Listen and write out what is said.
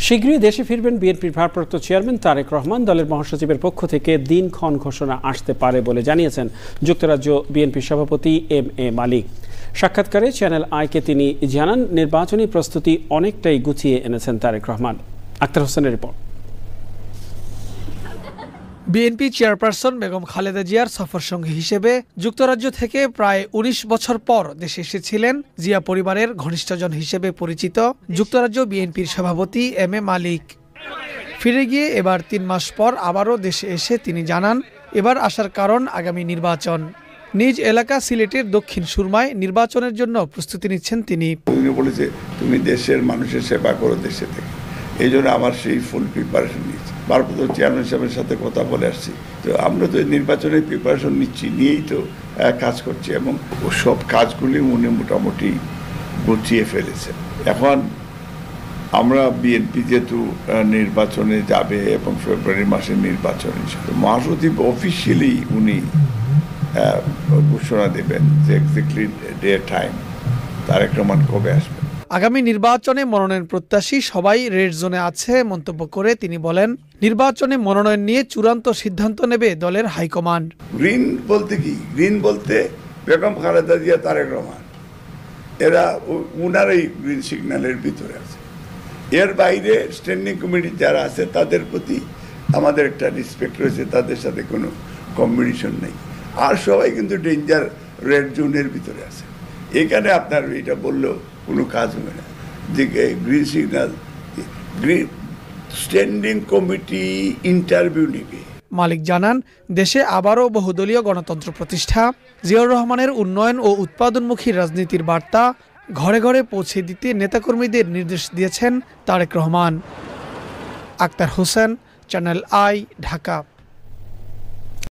শীঘ্রই দেশে ফিরবেন বিএনপির ভারপ্রাপ্ত চেয়ারম্যান তারেক রহমান। দলের মহাসচিবের পক্ষ থেকে দিনক্ষণ ঘোষণা আসতে পারে বলে জানিয়েছেন যুক্তরাজ্য বিএনপির সভাপতি এম.এ. মালিক। সাক্ষাৎকারে চ্যানেল আইকে তিনি জানান, নির্বাচনী প্রস্তুতি অনেকটাই গুছিয়ে এনেছেন তারেক রহমান। আক্তার হোসেনের report. BNP chairperson Begum Khaleda জিয়ার সফরসঙ্গী হিসেবে যুক্তরাজ্য থেকে প্রায় ১৯ বছর পর দেশে এসেছিলেন জিয়া পরিবারের ঘনিষ্ঠজন হিসেবে পরিচিত যুক্তরাজ্য বিএনপির সভাপতি এম.এ. মালিক। ফিরে গিয়ে এবার ৩ মাস পর আবারও দেশে এসে তিনি জানান, এবার আসার কারণ আগামী নির্বাচন। নিজ এলাকা সিলেটের দক্ষিণ সুরমায় নির্বাচনের জন্য প্রস্তুতি নিচ্ছেন তিনি। বলেছে তুমি দেশের মানুষের সেবা করো দেশে থেকে, এই জন্য আমার সেই ফুল প্রিপারেশন নিয়েছি। ভারপ্রাপ্ত চেয়ারম্যান সাহেবের সাথে কথা বলে আসছি, তো আমরা তো নির্বাচনের প্রিপারেশন নিয়েই তো কাজ করছি এবং সব কাজগুলি উনি মোটামুটি গুছিয়ে ফেলেছেন। এখন আমরা বিএনপি যেহেতু নির্বাচনে যাবে এবং ফেব্রুয়ারি মাসে নির্বাচন, মহাসচিব অফিসিয়ালি উনি ঘোষণা দেবেন যে exactly day time Tarique Rahman কবে আসবে। আগামী নির্বাচনে মনোনয়ন প্রত্যাশী সবাই রেড জোনে আছে মন্তব্য করে তিনি বলেন, নির্বাচনে মনোনয়ন নিয়ে চূড়ান্ত সিদ্ধান্ত নেবে দলের হাইকমান্ড। গ্রিন বলতে কি? গ্রিন বলতে বেগম খালেদা জিয়া, তারেক রহমান, এরা উনারই গ্রিন সিগন্যালের ভিতরে আছে। এর বাইরে স্ট্যান্ডিং কমিটি যারা আছে তাদের প্রতি আমাদের একটা রেসপেক্ট রয়েছে, তাদের সাথে কোনো কম্পিটিশন নেই। আর সবাই কিন্তু ডেঞ্জার রেড জোনের ভিতরে আছে। এখানে আপনার এটা বললেও কোনো কাজ হবে না যে green signal, green standing committee interview নেবে। মালিক জানান, দেশে আবারও বহুদলীয় গণতন্ত্র প্রতিষ্ঠা, জিয়াউর রহমানের উন্নয়ন ও উৎপাদনমুখী রাজনীতির বার্তা ঘরে ঘরে পৌঁছে দিতে নেতাকর্মীদের নির্দেশ দিয়েছেন তারেক রহমান। Akhtar Hossain, channel I, Dhaka.